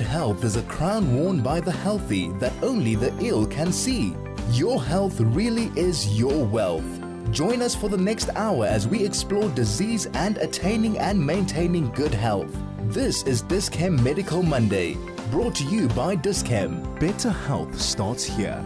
health is a crown worn by the healthy that only the ill can see. Your health really is your wealth. Join us for the next hour as we explore disease and attaining and maintaining good health. This is Dis-Chem Medical Monday, brought to you by Dis-Chem. Better health starts here.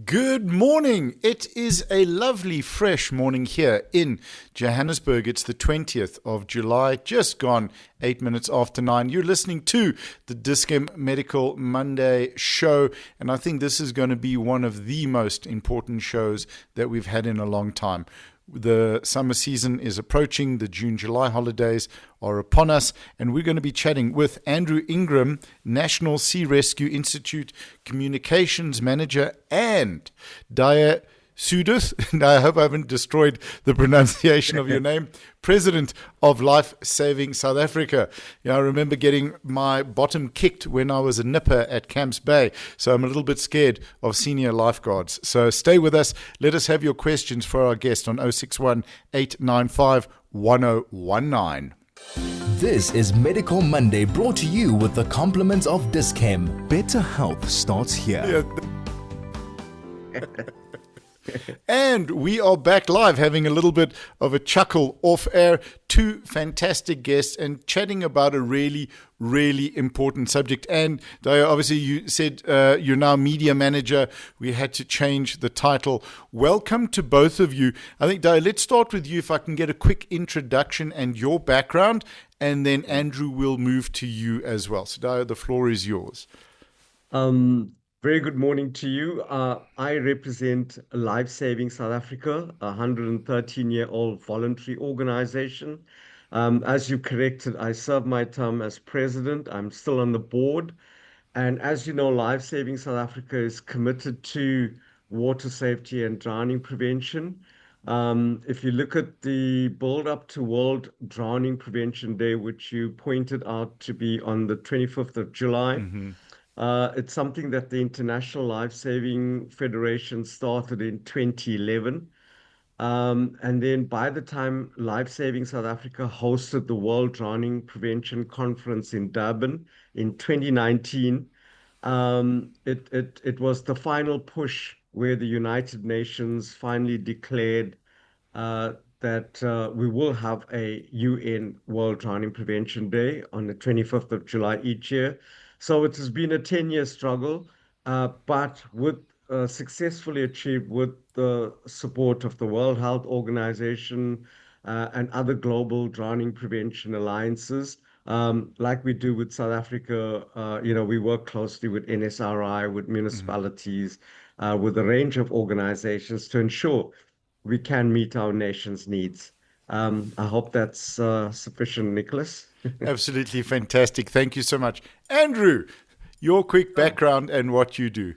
Good morning. It is a lovely fresh morning here in Johannesburg. It's the 20th of July, just gone 8 minutes after 9. You're listening to the Dis-Chem Medical Monday show, and I think this is going to be one of the most important shows that we've had in a long time. The summer season is approaching. The June-July holidays are upon us, and we're going to be chatting with Andrew Ingram, National Sea Rescue Institute Communications Manager, and Dhaya Sewduth, and I hope I haven't destroyed the pronunciation of your name, President of Life Saving South Africa. I remember getting my bottom kicked when I was a nipper at Camps Bay, so I'm a little bit scared of senior lifeguards. So stay with us. Let us have your questions for our guest on 061 895 1019. This is Medical Monday, brought to you with the compliments of Dis-Chem. Better health starts here. Yeah. And we are back live, having a little bit of a chuckle off air. Two fantastic guests and chatting about a really, really important subject. And Dhaya, obviously you said you're now media manager. We had to change the title. Welcome to both of you. I think, Dhaya, let's start with you, if I can get a quick introduction and your background, and then Andrew will move to you as well. So Dhaya, the floor is yours. Very good morning to you. I represent Life Saving South Africa, a 113-year-old voluntary organization. As you corrected, I serve my term as president. I'm still on the board. And as you know, Life Saving South Africa is committed to water safety and drowning prevention. If you look at the build-up to World Drowning Prevention Day, which you pointed out to be on the 25th of July, it's something that the International Life Saving Federation started in 2011. And then by the time Life Saving South Africa hosted the World Drowning Prevention Conference in Durban in 2019, it was the final push where the United Nations finally declared that we will have a UN World Drowning Prevention Day on the 25th of July each year. So it has been a 10-year struggle, but successfully achieved with the support of the World Health Organization and other global drowning prevention alliances. Like we do with South Africa, we work closely with NSRI, with municipalities, with a range of organizations to ensure we can meet our nation's needs. I hope that's sufficient, Nicholas. Absolutely fantastic. Thank you so much. Andrew, your quick background and what you do.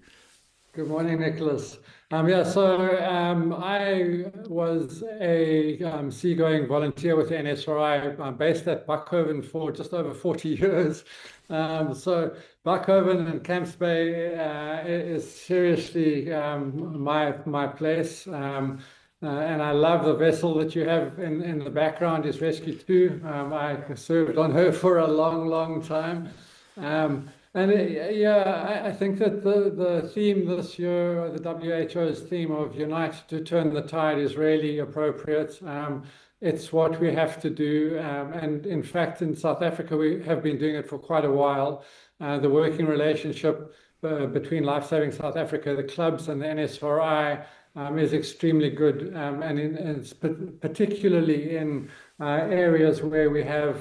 Good morning, Nicholas. I was a seagoing volunteer with the NSRI. I'm based at Buckhoven for just over 40 years. So Buckhoven and Camps Bay is seriously my place. And I love the vessel that you have in the background is Rescue 2. I served on her for a long, long time. I think that the theme this year, the WHO's theme of Unite to Turn the Tide, is really appropriate. It's what we have to do. And in fact, in South Africa, we have been doing it for quite a while. The working relationship between Life Saving South Africa, the clubs, and the NSRI is extremely good, and it's particularly in areas where we have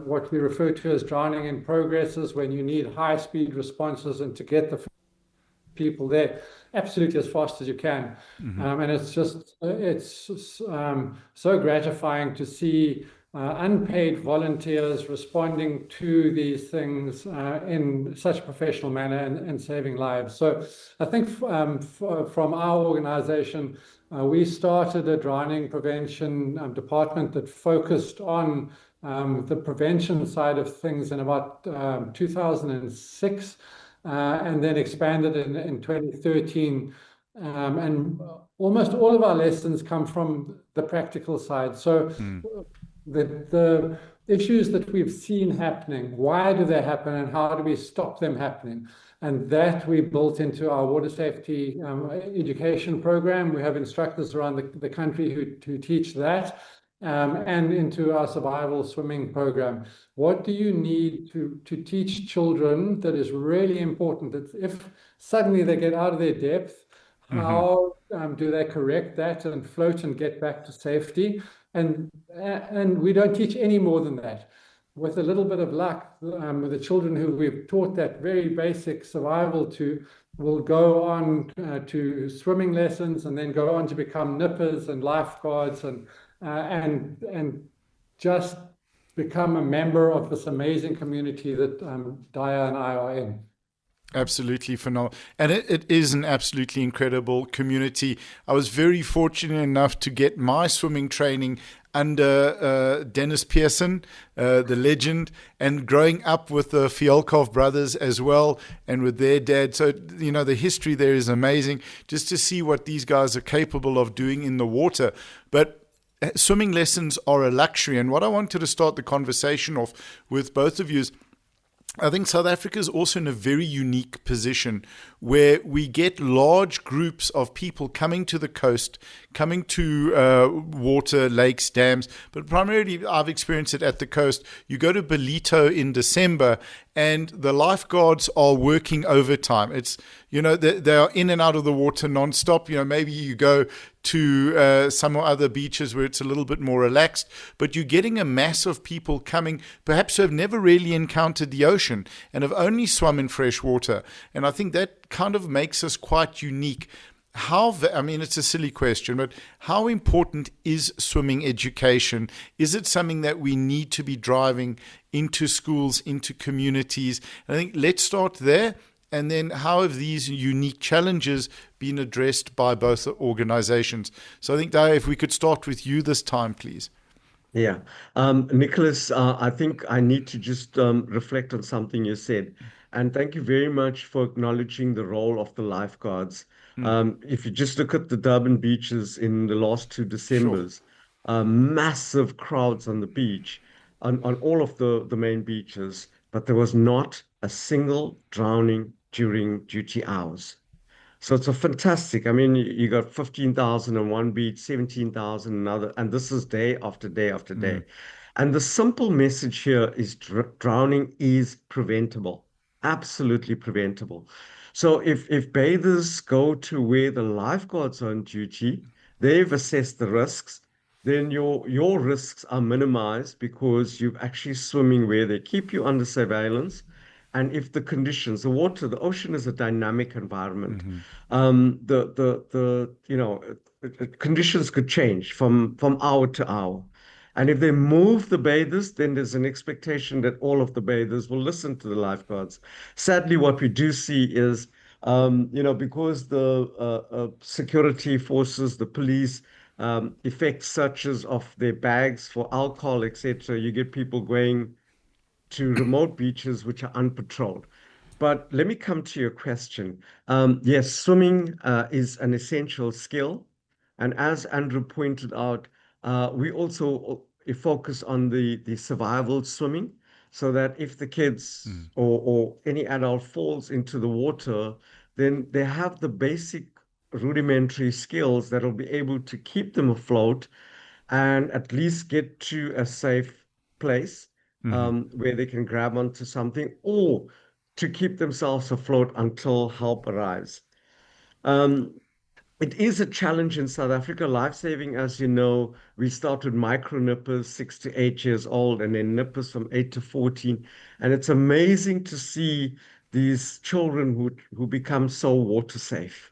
what we refer to as drowning in progresses, when you need high-speed responses and to get the people there absolutely as fast as you can. And it's so gratifying to see unpaid volunteers responding to these things in such a professional manner and saving lives. So I think from our organization, we started a drowning prevention department that focused on the prevention side of things in about 2006, and then expanded in 2013. And almost all of our lessons come from the practical side. So the issues that we've seen happening, why do they happen and how do we stop them happening? And that we built into our water safety education program. We have instructors around the country who teach that, and into our survival swimming program. What do you need to teach children that is really important? That if suddenly they get out of their depth, how do they correct that and float and get back to safety? And we don't teach any more than that. With a little bit of luck, the children who we've taught that very basic survival to will go on to swimming lessons and then go on to become nippers and lifeguards and just become a member of this amazing community that Dhaya and I are in. Absolutely phenomenal. And it is an absolutely incredible community. I was very fortunate enough to get my swimming training under Dennis Pearson, the legend, and growing up with the Fiolkov brothers as well and with their dad. So, the history there is amazing just to see what these guys are capable of doing in the water. But swimming lessons are a luxury. And what I wanted to start the conversation off with both of you is, I think South Africa is also in a very unique position where we get large groups of people coming to the coast, coming to water, lakes, dams, but primarily I've experienced it at the coast. You go to Belito in December and the lifeguards are working overtime. It's, they are in and out of the water nonstop. Maybe you go to some other beaches where it's a little bit more relaxed, but you're getting a mass of people coming, perhaps who have never really encountered the ocean and have only swum in fresh water. And I think that kind of makes us quite unique. It's a silly question, but how important is swimming education? Is it something that we need to be driving into schools, into communities? I think let's start there. And then how have these unique challenges been addressed by both organizations? So I think, Dhaya, if we could start with you this time, please. Yeah. Nicholas, I think I need to just reflect on something you said. And thank you very much for acknowledging the role of the lifeguards. If you just look at the Durban beaches in the last two Sure. Decembers, massive crowds on the beach, on all of the main beaches, but there was not a single drowning during duty hours. So it's a fantastic. I mean, you got 15,000 on one beach, 17,000 another, and this is day after day after day. And the simple message here is drowning is preventable, absolutely preventable. So if bathers go to where the lifeguards are on duty, they've assessed the risks, then your risks are minimized because you're actually swimming where they keep you under surveillance. And if the conditions, the ocean is a dynamic environment. Conditions could change from hour to hour. And if they move the bathers, then there's an expectation that all of the bathers will listen to the lifeguards. Sadly, what we do see is, because the security forces, the police, effect searches of their bags for alcohol, etc., you get people going to remote beaches which are unpatrolled. But let me come to your question. Yes, swimming is an essential skill. And as Andrew pointed out, we also focus on the survival swimming so that if the kids or any adult falls into the water, then they have the basic rudimentary skills that will be able to keep them afloat and at least get to a safe place where they can grab onto something or to keep themselves afloat until help arrives. Um, it is a challenge in South Africa. Life-saving, as you know, we start with micro nippers, 6 to 8 years old, and then nippers from 8 to 14. And it's amazing to see these children who become so water safe.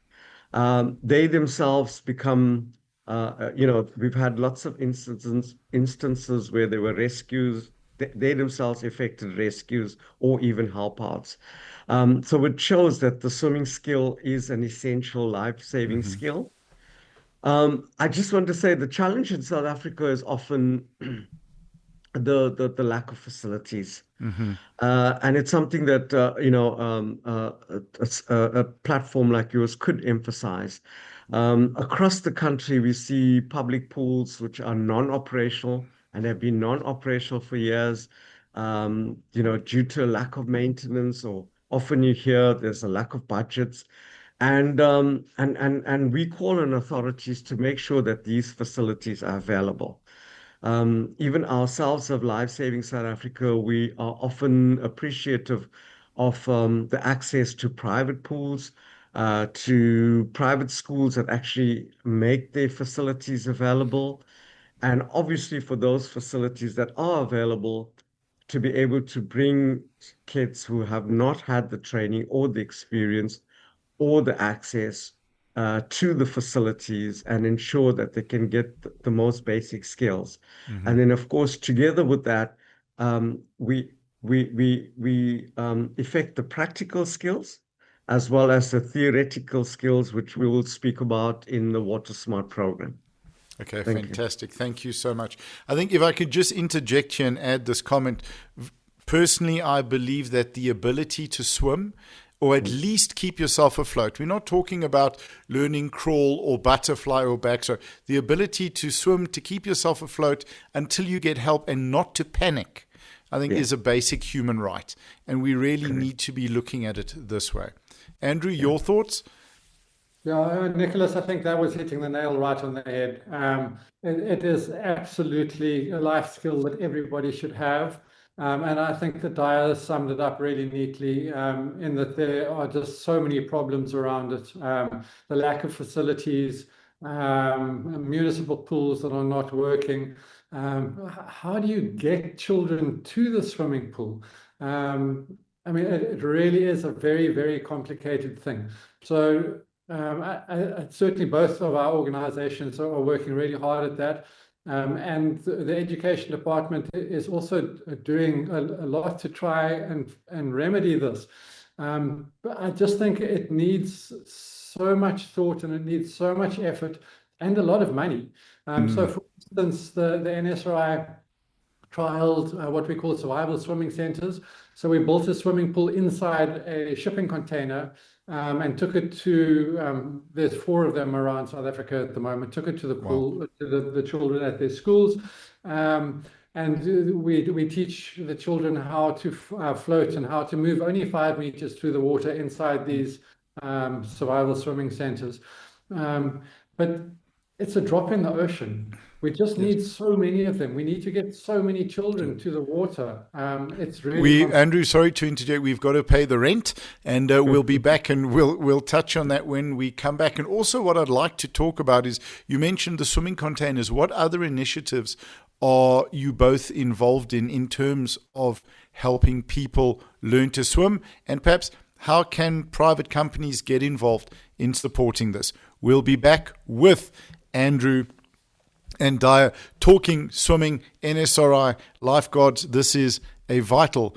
They themselves become, we've had lots of instances where there were rescues. They themselves effected rescues or even help outs. So it shows that the swimming skill is an essential life-saving skill. I just want to say the challenge in South Africa is often the lack of facilities. And it's something that a platform like yours could emphasize. Across the country, we see public pools which are non-operational, and have been non-operational for years, due to a lack of maintenance, or often you hear there's a lack of budgets. And we call on authorities to make sure that these facilities are available. Even ourselves of Life Saving South Africa, we are often appreciative of the access to private pools, to private schools that actually make their facilities available. And obviously, for those facilities that are available, to be able to bring kids who have not had the training or the experience or the access to the facilities, and ensure that they can get the most basic skills. And then, of course, together with that, we effect the practical skills as well as the theoretical skills, which we will speak about in the Water Smart program. Okay, Thank you. fantastic. Thank you so much. I think if I could just interject here and add this comment. Personally, I believe that the ability to swim, or at least keep yourself afloat. We're not talking about learning crawl or butterfly or backstroke. The ability to swim, to keep yourself afloat until you get help and not to panic, I think is a basic human right. And we really need to be looking at it this way. Andrew, your thoughts? Yeah, Nicholas, I think that was hitting the nail right on the head. It is absolutely a life skill that everybody should have. And I think that Dhaya summed it up really neatly, in that there are just so many problems around it. The lack of facilities, municipal pools that are not working. How do you get children to the swimming pool? I mean, it really is a very, very complicated thing. So certainly both of our organizations are working really hard at that. And the education department is also doing a lot to try and remedy this. But I just think it needs so much thought, and it needs so much effort and a lot of money. So for instance, the NSRI trialed what we call survival swimming centers. So we built a swimming pool inside a shipping container, and took it to, there's 4 of them around South Africa at the moment, took it to the pool, to the children at their schools. And we teach the children how to float and how to move only 5 meters through the water inside these survival swimming centers. But it's a drop in the ocean. We just need so many of them. We need to get so many children to the water. It's really Andrew, sorry to interject. We've got to pay the rent, and we'll be back, and we'll touch on that when we come back. And also, what I'd like to talk about is, you mentioned the swimming containers. What other initiatives are you both involved in terms of helping people learn to swim? And perhaps how can private companies get involved in supporting this? We'll be back with Andrew and Dhaya talking swimming, NSRI, lifeguards. This is a vital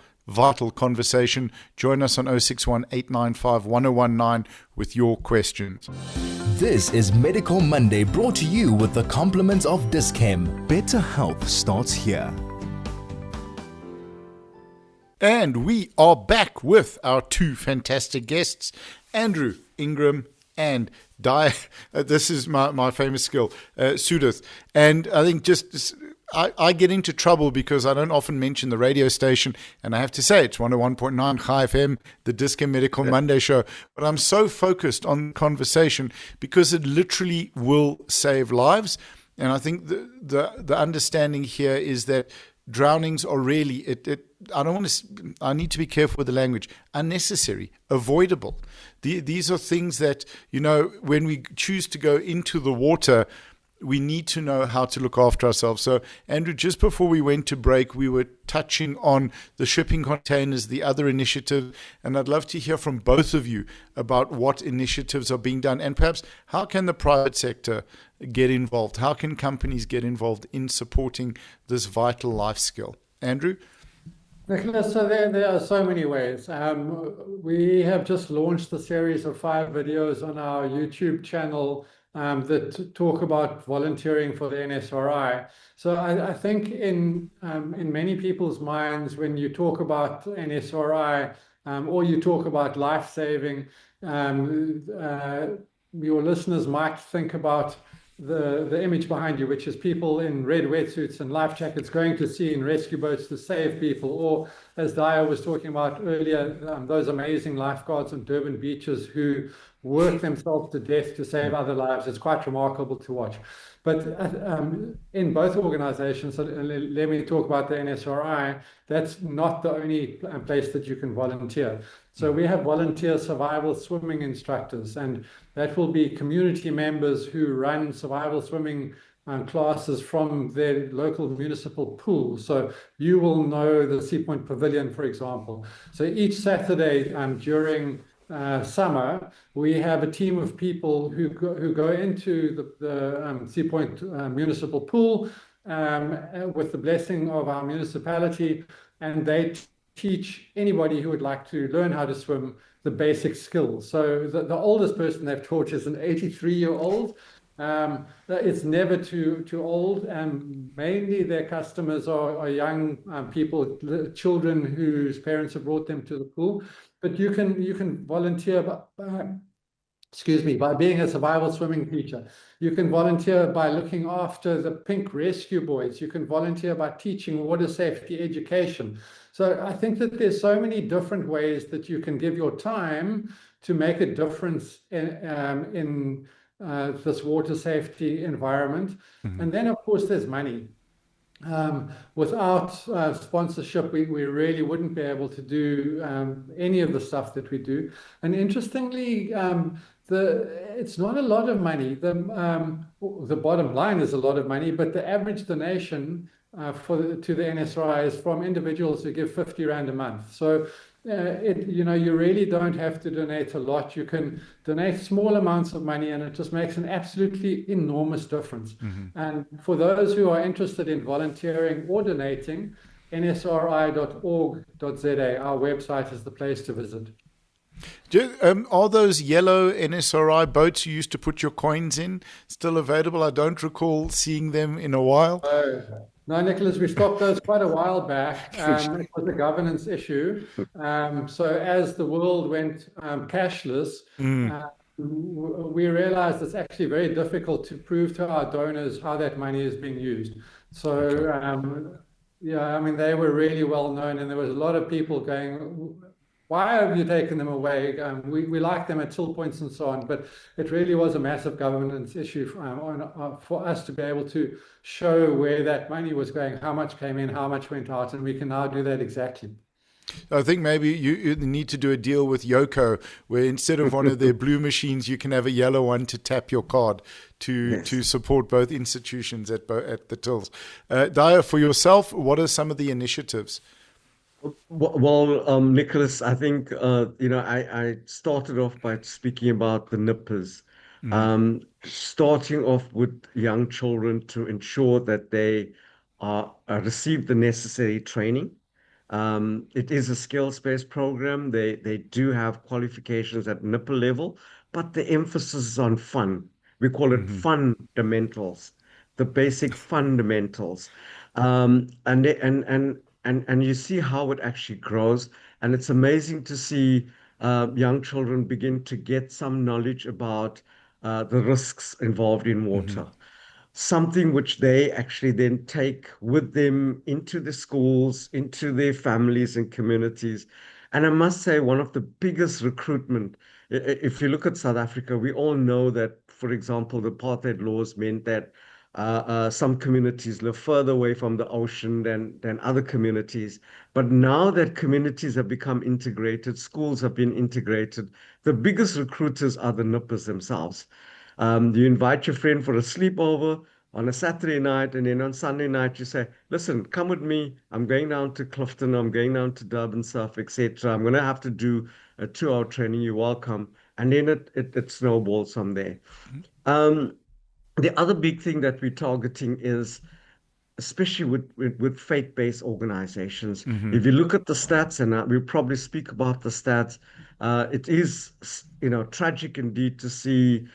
conversation. Join us on 061 895 1019 with your questions. This is Medical Monday, brought to you with the compliments of Dis-Chem. Better health starts here. And we are back with our 2 fantastic guests, Andrew, Ingram, and Dhaya. This is my famous skill, Sewduth. And I think I get into trouble because I don't often mention the radio station, and I have to say it's 101.9 Chai FM, the Dis-Chem Medical Monday show. But I'm so focused on conversation because it literally will save lives. And I think the understanding here is that drownings are really, I need to be careful with the language, unnecessary, avoidable. These are things that, when we choose to go into the water, we need to know how to look after ourselves. So, Andrew, just before we went to break, we were touching on the shipping containers, the other initiative, and I'd love to hear from both of you about what initiatives are being done, and perhaps how can the private sector get involved? How can companies get involved in supporting this vital life skill? Andrew? Nicholas, so there are so many ways. We have just launched a series of 5 videos on our YouTube channel that talk about volunteering for the NSRI. So I think in many people's minds, when you talk about NSRI or you talk about life saving, your listeners might think about the image behind you, which is people in red wetsuits and life jackets going to sea in rescue boats to save people, or as Dhaya was talking about earlier, those amazing lifeguards on Durban beaches who work themselves to death to save other lives. It's quite remarkable to watch. But in both organizations, so let me talk about the NSRI, that's not the only place that you can volunteer. So we have volunteer survival swimming instructors, and that will be community members who run survival swimming classes from their local municipal pool. So you will know the Sea Point Pavilion, for example. So each Saturday during summer, we have a team of people who go into the Sea Point municipal pool with the blessing of our municipality, and they teach anybody who would like to learn how to swim the basic skills. So the oldest person they've taught is an 83-year-old. It's never too old, and mainly their customers are young people, children whose parents have brought them to the pool. But you can volunteer by being a survival swimming teacher. You can volunteer by looking after the pink rescue buoys. You can volunteer by teaching water safety education. So I think that there's so many different ways that you can give your time to make a difference in this water safety environment. And then, of course, there's money. Without sponsorship, we really wouldn't be able to do any of the stuff that we do. And interestingly, it's not a lot of money. The bottom line is a lot of money, but the average donation to the NSRI is from individuals who give 50 Rand a month. So you really don't have to donate a lot. You can donate small amounts of money, and it just makes an absolutely enormous difference. And for those who are interested in volunteering or donating, nsri.org.za, our website, is the place to visit. Are those yellow NSRI boats you used to put your coins in still available? I don't recall seeing them in a while. No, Nicholas, we stopped those quite a while back. It was a governance issue. So as the world went cashless, we realized it's actually very difficult to prove to our donors how that money is being used. So, they were really well known, and there was a lot of people going, why have you taken them away? We like them at till points and so on, but it really was a massive governance issue for us to be able to show where that money was going, how much came in, how much went out, and we can now do that exactly. I think maybe you need to do a deal with Yoko, where instead of one of their blue machines, you can have a yellow one to tap your card to support both institutions at the tills. Dhaya, for yourself, what are some of the initiatives? Well, Nicholas, I think, I started off by speaking about the nippers, starting off with young children to ensure that they receive the necessary training. It is a skills-based program. They do have qualifications at nipper level, but the emphasis is on fun. We call it fundamentals, the basic fundamentals. And you see how it actually grows. And it's amazing to see young children begin to get some knowledge about the risks involved in water. Something which they actually then take with them into the schools, into their families and communities. And I must say, one of the biggest recruitment, if you look at South Africa, we all know that, for example, the apartheid laws meant that some communities live further away from the ocean than other communities. But now that communities have become integrated, schools have been integrated, the biggest recruiters are the nippers themselves. You invite your friend for a sleepover on a Saturday night, and then on Sunday night you say, listen, come with me. I'm going down to Clifton, I'm going down to Durban Surf, etc. I'm going to have to do a 2-hour training. You're welcome. And then it snowballs from there. The other big thing that we're targeting is, especially with faith-based organizations, if you look at the stats, and we'll probably speak about the stats, it is tragic indeed to see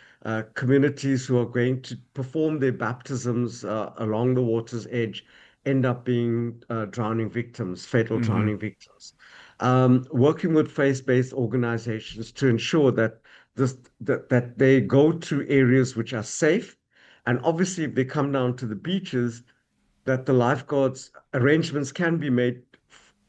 communities who are going to perform their baptisms along the water's edge end up being drowning victims, fatal drowning victims. Working with faith-based organizations to ensure that they go to areas which are safe, And obviously, if they come down to the beaches, that the lifeguards arrangements can be made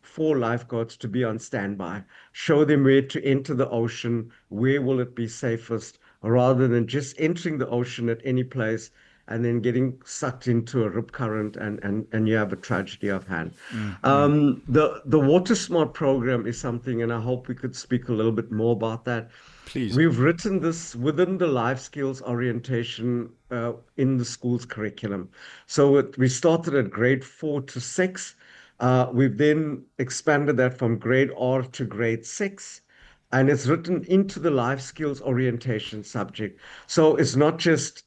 for lifeguards to be on standby, show them where to enter the ocean, where will it be safest, rather than just entering the ocean at any place and then getting sucked into a rip current and you have a tragedy of hand. The Water Smart program is something, and I hope we could speak a little bit more about that. Please. We've written this within the life skills orientation in the school's curriculum. We started at grade 4 to 6. We've then expanded that from grade R to grade 6, and it's written into the life skills orientation subject. So it's not just,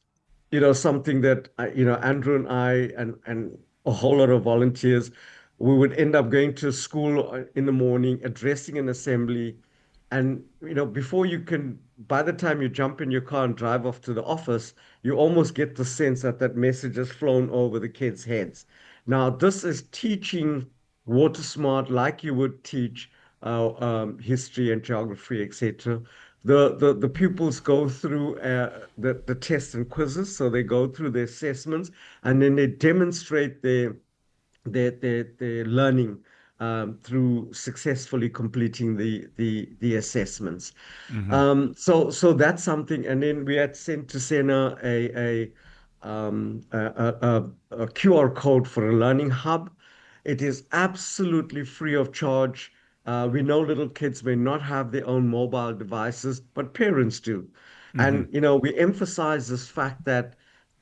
something that, Andrew and I and a whole lot of volunteers, we would end up going to school in the morning, addressing an assembly, and before you can, by the time you jump in your car and drive off to the office, you almost get the sense that that message has flown over the kids' heads. Now, this is teaching water smart like you would teach history and geography, etc. The pupils go through the tests and quizzes, so they go through the assessments, and then they demonstrate their learning through successfully completing the assessments. So that's something. And then we had sent to Sena a QR code for a learning hub. It is absolutely free of charge. We know little kids may not have their own mobile devices, but parents do. And, we emphasize this fact that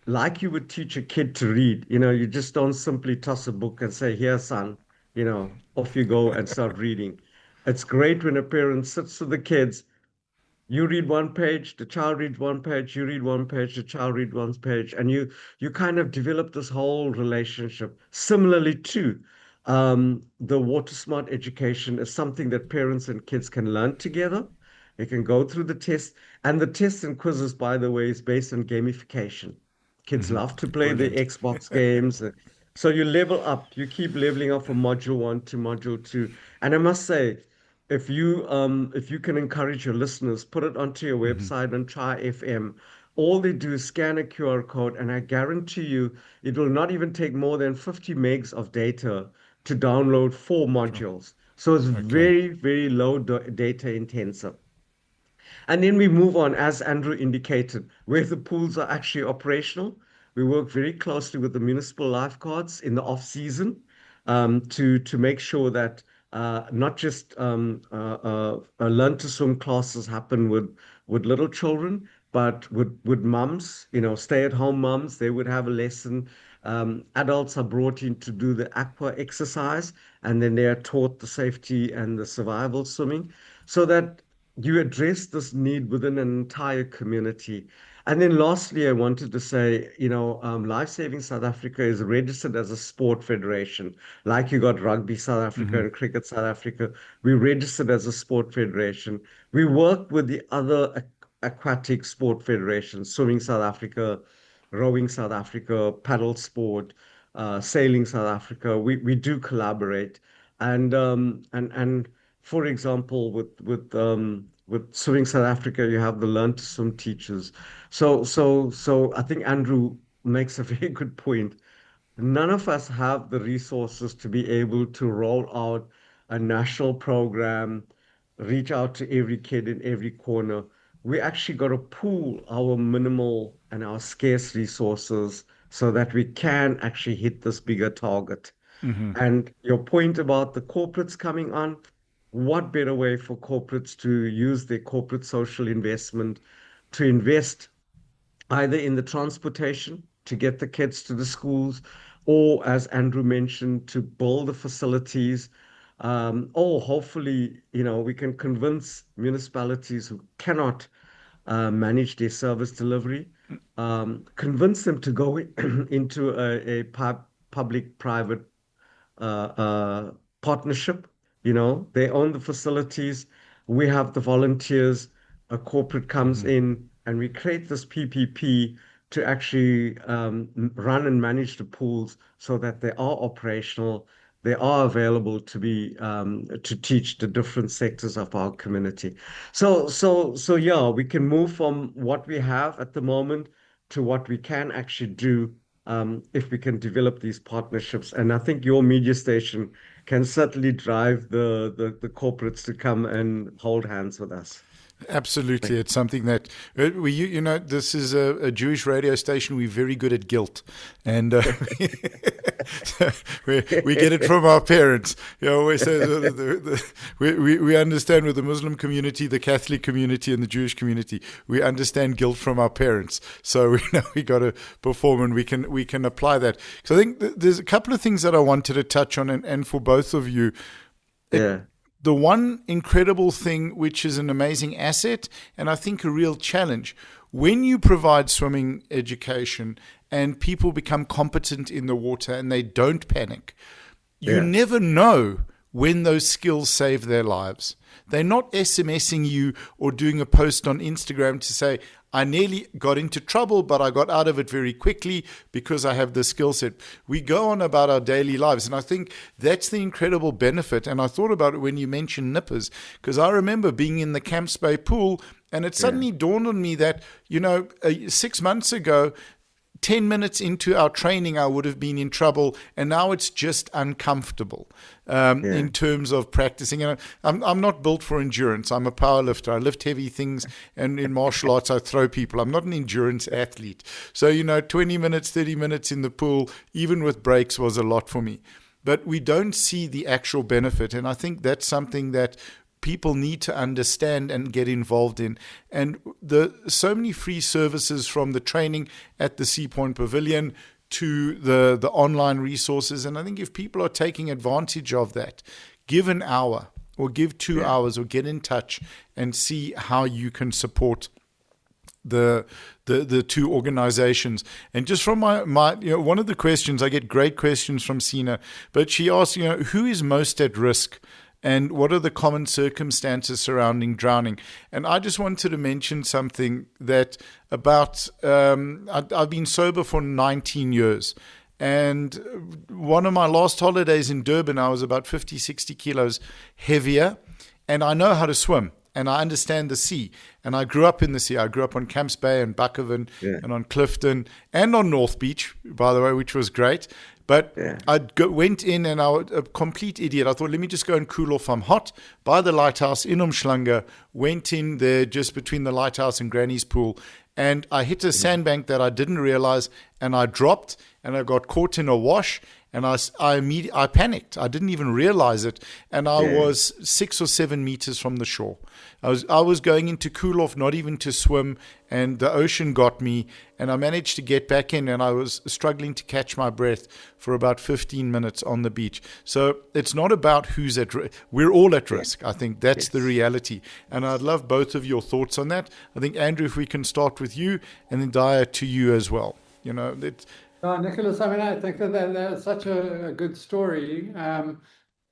like you would teach a kid to read, you just don't simply toss a book and say, here, son, off you go and start reading. It's great when a parent sits with the kids. You read one page, the child reads one page, you read one page, the child reads one page, and you kind of develop this whole relationship. Similarly, too, the water smart education is something that parents and kids can learn together. They can go through the tests, and the tests and quizzes, by the way, is based on gamification. Kids love to play the Brilliant. Xbox games. So you level up, you keep leveling up from module 1 to module 2. And I must say, if you can encourage your listeners, put it onto your website and try FM. All they do is scan a QR code, and I guarantee you it will not even take more than 50 megs of data to download 4 modules. So it's Okay. very, very low data intensive. And then we move on, as Andrew indicated, where the pools are actually operational. We work very closely with the municipal lifeguards in the off season to make sure that not just learn to swim classes happen with little children, but with mums, stay-at-home mums. They would have a lesson. Adults are brought in to do the aqua exercise, and then they are taught the safety and the survival swimming, so that you address this need within an entire community. And then lastly, I wanted to say, Life Saving South Africa is registered as a sport federation. Like you got Rugby South Africa and Cricket South Africa, we registered as a sport federation. We work with the other aquatic sport federations, Swimming South Africa, Rowing South Africa, Paddle Sport, Sailing South Africa. We do collaborate. And for example, with Swimming South Africa, you have the Learn to Swim teachers. So I think Andrew makes a very good point. None of us have the resources to be able to roll out a national program, reach out to every kid in every corner. We actually got to pool our minimal and our scarce resources so that we can actually hit this bigger target. And your point about the corporates coming on, what better way for corporates to use their corporate social investment to invest either in the transportation to get the kids to the schools, or as Andrew mentioned, to build the facilities. Or hopefully, we can convince municipalities who cannot manage their service delivery, convince them to go into a public-private uh, partnership. They own the facilities. We have the volunteers. A corporate comes in, and we create this PPP to actually run and manage the pools so that they are operational. They are available to teach the different sectors of our community. So yeah, we can move from what we have at the moment to what we can actually do if we can develop these partnerships. And I think your media station can certainly drive the corporates to come and hold hands with us. Absolutely. It's something that this is a Jewish radio station. We're very good at guilt. And we get it from our parents. You know, always say we understand with the Muslim community, the Catholic community, and the Jewish community, we understand guilt from our parents. So we know we got to perform, and we can apply that. So I think there's a couple of things that I wanted to touch on, and for both of you. The one incredible thing, which is an amazing asset and I think a real challenge, when you provide swimming education and people become competent in the water and they don't panic, you never know when those skills save their lives. They're not SMSing you or doing a post on Instagram to say, I nearly got into trouble, but I got out of it very quickly because I have the skill set. We go on about our daily lives, and I think that's the incredible benefit. And I thought about it when you mentioned nippers, because I remember being in the Camps Bay pool, and it suddenly dawned on me that, 6 months ago, 10 minutes into our training, I would have been in trouble, and now it's just uncomfortable in terms of practicing. And I'm not built for endurance. I'm a power lifter. I lift heavy things, and in martial arts, I throw people. I'm not an endurance athlete. So, 20 minutes, 30 minutes in the pool, even with breaks, was a lot for me. But we don't see the actual benefit, and I think that's something that people need to understand and get involved in. And so many free services, from the training at the Sea Point Pavilion to the online resources. And I think if people are taking advantage of that, give an hour or give 2 hours or get in touch and see how you can support the two organizations. And just from my one of the questions, I get great questions from Sina, but she asks, who is most at risk? And what are the common circumstances surrounding drowning? And I just wanted to mention something that about, I've been sober for 19 years. And one of my last holidays in Durban, I was about 50, 60 kilos heavier. And I know how to swim. And I understand the sea. And I grew up in the sea. I grew up on Camps Bay and Buckoven and on Clifton and on North Beach, by the way, which was great. But I went in and I was a complete idiot. I thought, let me just go and cool off. I'm hot. By the lighthouse in Umhlanga, went in there just between the lighthouse and Granny's pool. And I hit a sandbank that I didn't realize. And I dropped and I got caught in a wash. And I panicked. I didn't even realize it. And I was 6 or 7 meters from the shore. I was going in to cool off, not even to swim. And the ocean got me. And I managed to get back in. And I was struggling to catch my breath for about 15 minutes on the beach. So it's not about who's at risk. We're all at risk. I think that's the reality. And I'd love both of your thoughts on that. I think, Andrew, if we can start with you, and then Dhaya, to you as well. Nicholas, I think that's such a good story, and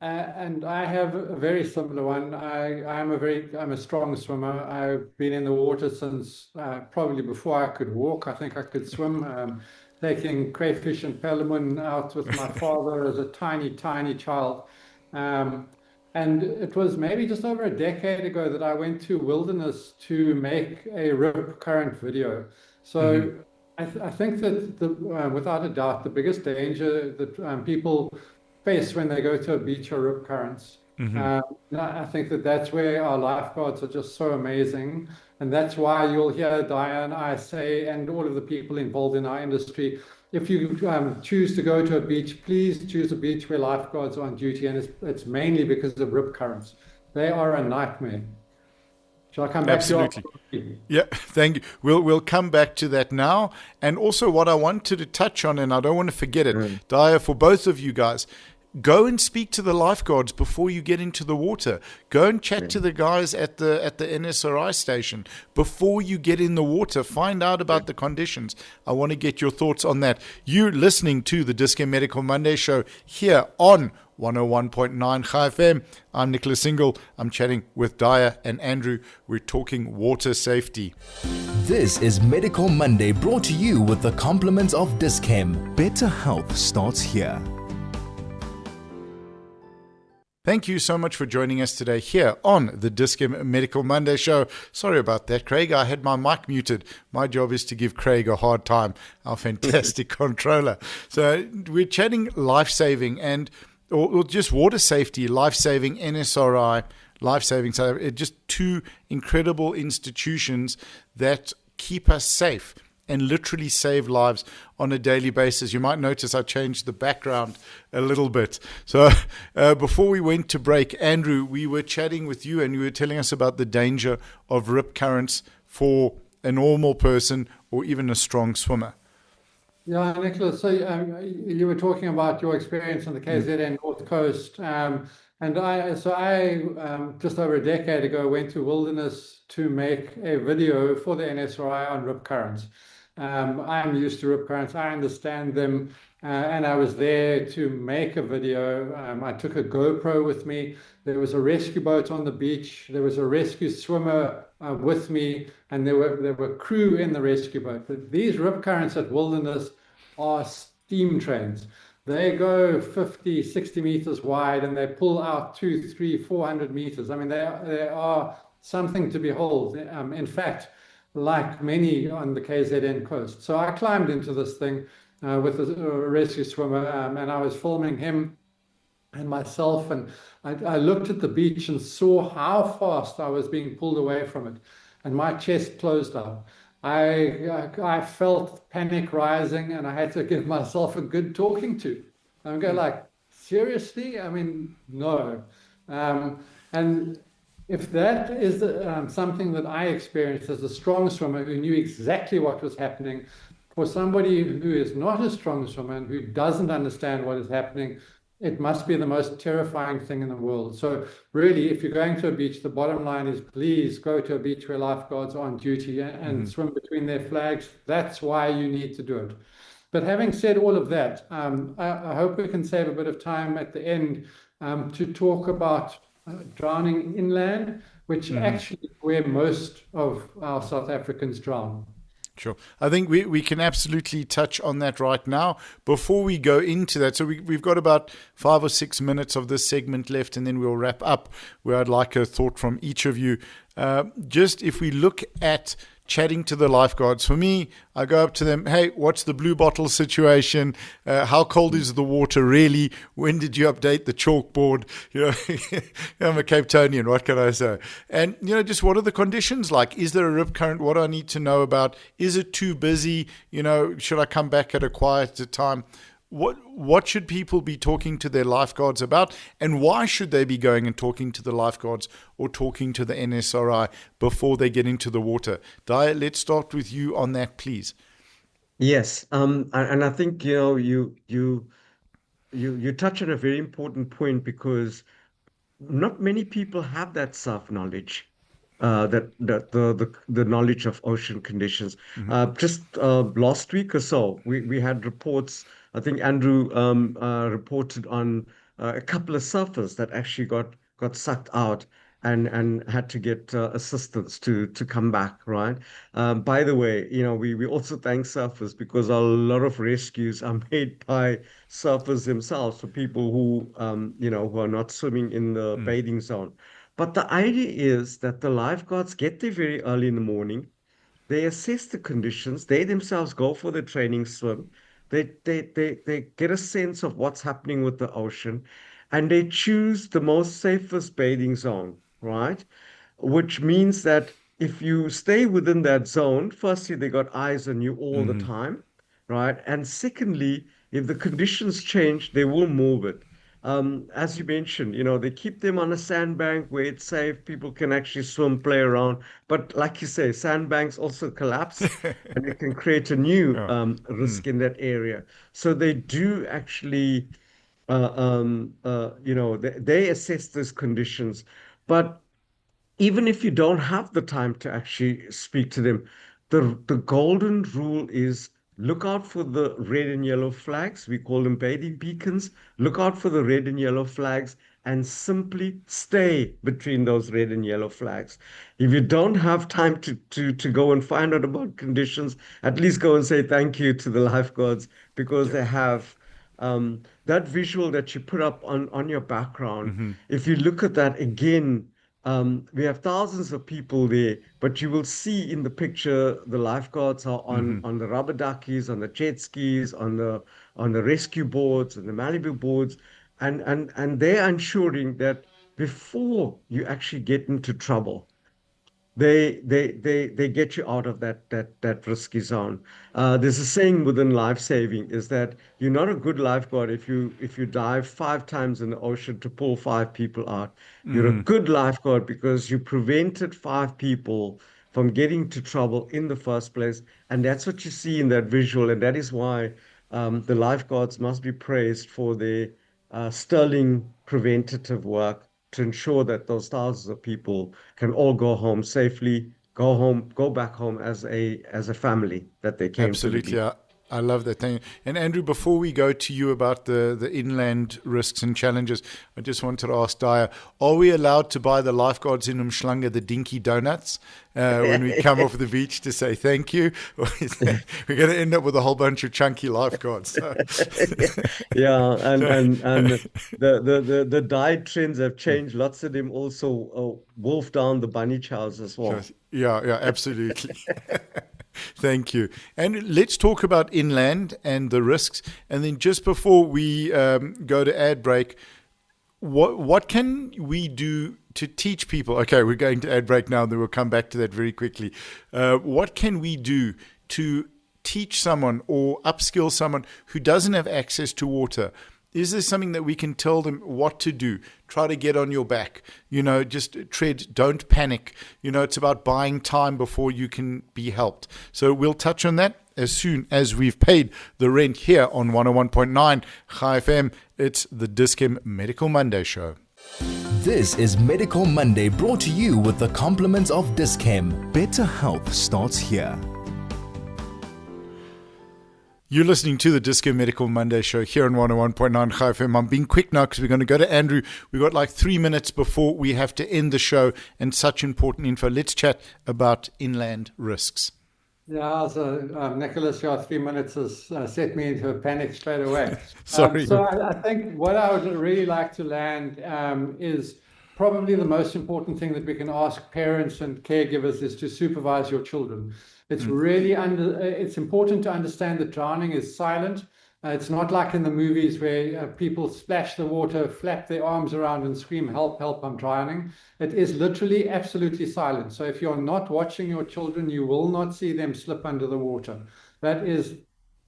I have a very similar one. I'm a strong swimmer. I've been in the water since probably before I could walk. I think I could swim. Taking crayfish and pelican out with my father as a tiny child, and it was maybe just over a decade ago that I went to Wilderness to make a rip current video. So. I think that without a doubt, the biggest danger that people face when they go to a beach are rip currents. I think that's where our lifeguards are just so amazing. And that's why you'll hear Dhaya and I say, and all of the people involved in our industry, if you choose to go to a beach, please choose a beach where lifeguards are on duty. And it's mainly because of rip currents. They are a nightmare. Shall I come back to you? Yeah, thank you. We'll come back to that now. And also what I wanted to touch on, and I don't want to forget it, Dhaya, for both of you guys, go and speak to the lifeguards before you get into the water. Go and chat to the guys at the NSRI station before you get in the water. Find out about the conditions. I want to get your thoughts on that. You're listening to the Discount Medical Monday show here on 101.9 Chai FM. I'm Nicholas Single. I'm chatting with Dhaya and Andrew. We're talking water safety. This is Medical Monday, brought to you with the compliments of Dis-Chem. Better health starts here. Thank you so much for joining us today here on the Discum Medical Monday show. Sorry about that, Craig. I had my mic muted. My job is to give Craig a hard time, our fantastic controller. So we're chatting life-saving or just water safety, life-saving, NSRI, life-saving. So it's just two incredible institutions that keep us safe and literally save lives on a daily basis. You might notice I changed the background a little bit. So before we went to break, Andrew, we were chatting with you and you were telling us about the danger of rip currents for a normal person or even a strong swimmer. Yeah, Nicholas, so you were talking about your experience on the KZN North Coast. And I just over a decade ago went to Wilderness to make a video for the NSRI on rip currents. I'm used to rip currents, I understand them, and I was there to make a video. I took a GoPro with me. There was a rescue boat on the beach. There was a rescue swimmer with me, and there were crew in the rescue boat. But these rip currents at Wilderness are steam trains. They go 50, 60 meters wide, and they pull out 200, 300, 400 meters. I mean, they are something to behold. In fact, like many on the KZN coast. So I climbed into this thing with a rescue swimmer, and I was filming him and myself, and I looked at the beach and saw how fast I was being pulled away from it, and my chest closed up. I felt panic rising, and I had to give myself a good talking to. I'm going like, seriously? I mean, no. And if that is something that I experienced as a strong swimmer who knew exactly what was happening, for somebody who is not a strong swimmer and who doesn't understand what is happening, it must be the most terrifying thing in the world. So really, if you're going to a beach, the bottom line is please go to a beach where lifeguards are on duty and swim between their flags. That's why you need to do it. But having said all of that, I hope we can save a bit of time at the end to talk about drowning inland, which actually is where most of our South Africans drown. Sure. I think we can absolutely touch on that right now. Before we go into that, so we've got about 5 or 6 minutes of this segment left, and then we'll wrap up where I'd like a thought from each of you. Just if we look at chatting to the lifeguards, for me, I go up to them, hey, what's the blue bottle situation? How cold is the water really? When did you update the chalkboard? I'm a Cape Townian, what can I say? And, just what are the conditions like? Is there a rip current? What do I need to know about? Is it too busy? Should I come back at a quieter time? What should people be talking to their lifeguards about, and why should they be going and talking to the lifeguards or talking to the NSRI before they get into the water? Dhaya, let's start with you on that, please. Yes, and I think you touch on a very important point because not many people have that self-knowledge, that the knowledge of ocean conditions. Just last week or so, we had reports. I think Andrew reported on a couple of surfers that actually got sucked out and had to get assistance to come back, right? By the way, we also thank surfers because a lot of rescues are made by surfers themselves for people who are not swimming in the bathing zone. But the idea is that the lifeguards get there very early in the morning. They assess the conditions. They themselves go for the training swim. They get a sense of what's happening with the ocean, and they choose the most safest bathing zone, right? Which means that if you stay within that zone, firstly, they got eyes on you all the time, right? And secondly, if the conditions change, they will move it. As you mentioned, they keep them on a sandbank where it's safe. People can actually swim, play around. But like you say, sandbanks also collapse and it can create a new Yeah. risk in that area. So they do actually, they assess those conditions. But even if you don't have the time to actually speak to them, the golden rule is look out for the red and yellow flags. We call them bathing beacons. Look out for the red and yellow flags and simply stay between those red and yellow flags. If you don't have time to go and find out about conditions, at least go and say thank you to the lifeguards because they have That visual that you put up on your background, Mm-hmm. if you look at that again, we have thousands of people there, but you will see in the picture the lifeguards are Mm-hmm. on the rubber duckies, on the jet skis, on the rescue boards and the Malibu boards, and they're ensuring that before you actually get into trouble, they get you out of that risky zone. There's a saying within life saving is that you're not a good lifeguard if you dive 5 times in the ocean to pull 5 people out. You're a Mm-hmm. good lifeguard because you prevented 5 people from getting to trouble in the first place, and that's what you see in that visual, and that is why the lifeguards must be praised for their sterling preventative work to ensure that those thousands of people can all go home safely, go back home as a family that they came to the Absolutely. beach. I love that thing. And Andrew, before we go to you about the inland risks and challenges, I just wanted to ask Dhaya, are we allowed to buy the lifeguards in Umhlanga the dinky donuts when we come off the beach to say thank you? Or is that, we're going to end up with a whole bunch of chunky lifeguards. So, Yeah, so- and the diet trends have changed. Lots of them also wolf down the bunny chows as well. yeah, absolutely. Thank you. And let's talk about inland and the risks. And then just before we go to ad break, what can we do to teach people? Okay, we're going to ad break now, and then we'll come back to that very quickly. What can we do to teach someone or upskill someone who doesn't have access to water? Is there something that we can tell them what to do? Try to get on your back. Just tread, don't panic. It's about buying time before you can be helped. So we'll touch on that as soon as we've paid the rent here on 101.9 Chai FM. It's the Dis-Chem Medical Monday show. This is Medical Monday, brought to you with the compliments of Dis-Chem. Better health starts here. You're listening to the Dis-Chem Medical Monday show here on 101.9 Chai FM. I'm being quick now because we're going to go to Andrew. We've got like 3 minutes before we have to end the show, and such important info. Let's chat about inland risks. Yeah, so Nicholas, your 3 minutes has set me into a panic straight away. Sorry. So I think what I would really like to land is probably the most important thing that we can ask parents and caregivers is to supervise your children. It's really it's important to understand that drowning is silent. It's not like in the movies where people splash the water, flap their arms around and scream, help, help, I'm drowning. It is literally absolutely silent. So if you're not watching your children, you will not see them slip under the water. That is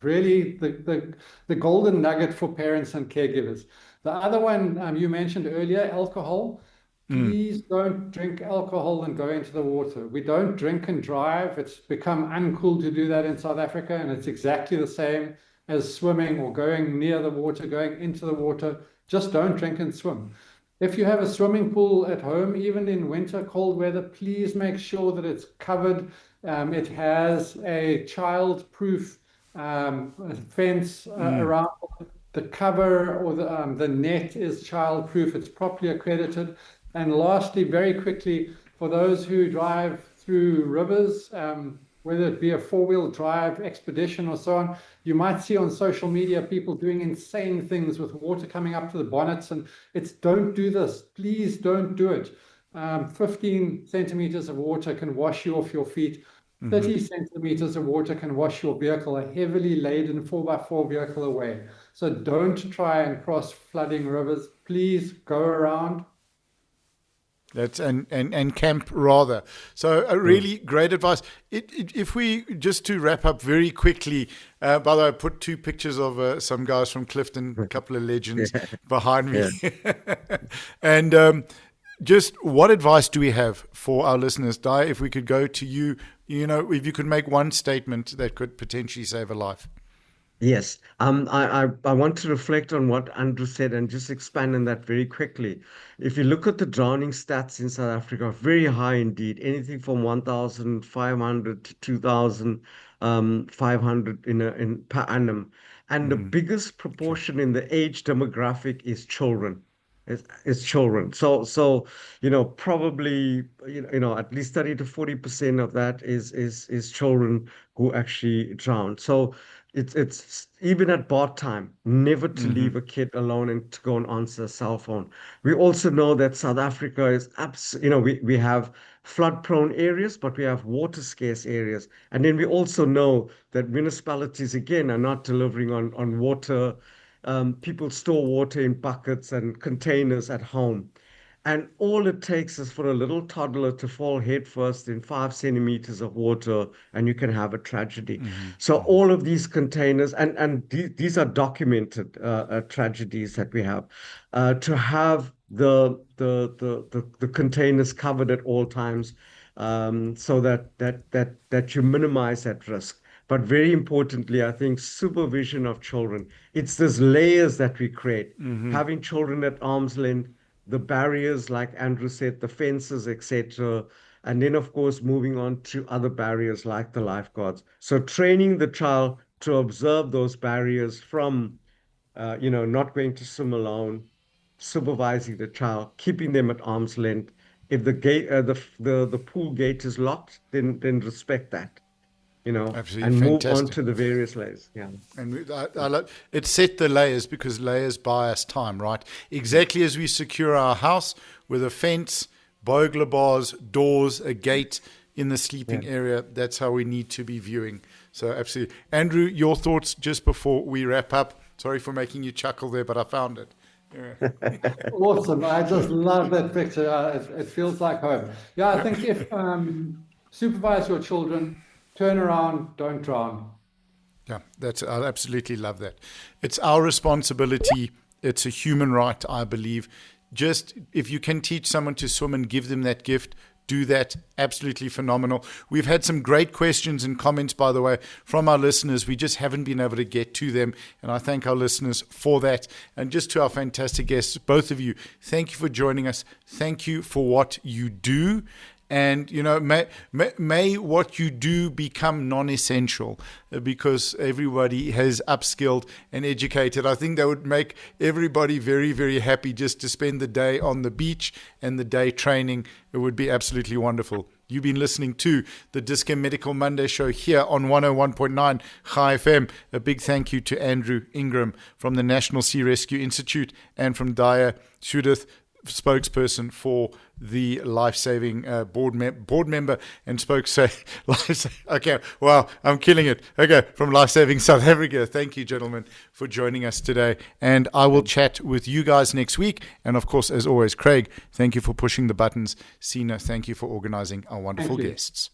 really the golden nugget for parents and caregivers. The other one you mentioned earlier, alcohol. Please don't drink alcohol and go into the water. We don't drink and drive. It's become uncool to do that in South Africa, and it's exactly the same as swimming or going near the water, going into the water. Just don't drink and swim. If you have a swimming pool at home, even in winter, cold weather, please make sure that it's covered. It has a child-proof fence around the cover, or the net is child-proof. It's properly accredited. And lastly, very quickly, for those who drive through rivers, whether it be a four-wheel drive expedition or so on, you might see on social media people doing insane things with water coming up to the bonnets, and don't do this. Please don't do it. 15 centimeters of water can wash you off your feet. 30 centimeters of water can wash your vehicle, a heavily laden 4x4 vehicle, away. So don't try and cross flooding rivers. Please go around. That's and camp rather. So a really great advice. If we just to wrap up very quickly, by the way, I put 2 pictures of some guys from Clifton, a couple of legends behind me, and just what advice do we have for our listeners, Dhaya? If we could go to you, if you could make one statement that could potentially save a life. Yes, I want to reflect on what Andrew said and just expand on that very quickly. If you look at the drowning stats in South Africa, very high indeed, anything from 1,500 to 2,500 in per annum, and the biggest proportion in the age demographic is children. It's children. So probably at least 30 to 40% of that is children who actually drown. So It's even at bath time, never to leave a kid alone and to go and answer a cell phone. We also know that South Africa is we have flood-prone areas, but we have water-scarce areas. And then we also know that municipalities, again, are not delivering on water. People store water in buckets and containers at home. And all it takes is for a little toddler to fall headfirst in 5 centimeters of water, and you can have a tragedy. So all of these containers, these are documented tragedies that we have. To have the containers covered at all times, so that you minimize that risk. But very importantly, I think supervision of children. It's these layers that we create. Having children at arm's length, the barriers, like Andrew said, the fences, etc. And then, of course, moving on to other barriers like the lifeguards. So training the child to observe those barriers from, not going to swim alone, supervising the child, keeping them at arm's length. If the gate, the pool gate is locked, then respect that, Absolutely and move on fantastic. to the various layers. Yeah. And it set the layers because layers buy us time, right? Exactly as we secure our house with a fence, burglar bars, doors, a gate in the sleeping area, that's how we need to be viewing. So absolutely. Andrew, your thoughts just before we wrap up. Sorry for making you chuckle there, but I found it. Awesome. I just love that picture. It feels like home. Yeah, I think if supervise your children, turn around, don't drown. Yeah, I absolutely love that. It's our responsibility. It's a human right, I believe. Just if you can teach someone to swim and give them that gift, do that. Absolutely phenomenal. We've had some great questions and comments, by the way, from our listeners. We just haven't been able to get to them, and I thank our listeners for that. And just to our fantastic guests, both of you, thank you for joining us. Thank you for what you do. And, may what you do become non-essential because everybody has upskilled and educated. I think that would make everybody very, very happy just to spend the day on the beach and the day training. It would be absolutely wonderful. You've been listening to the Discount Medical Monday show here on 101.9 Chai FM. A big thank you to Andrew Ingram from the National Sea Rescue Institute and from Dhaya, Sewduth, spokesperson for the life-saving board member and okay, wow, I'm killing it. Okay, from Life-Saving South Africa. Thank you, gentlemen, for joining us today. And I will chat with you guys next week. And of course, as always, Craig, thank you for pushing the buttons. Sina, thank you for organizing our wonderful guests.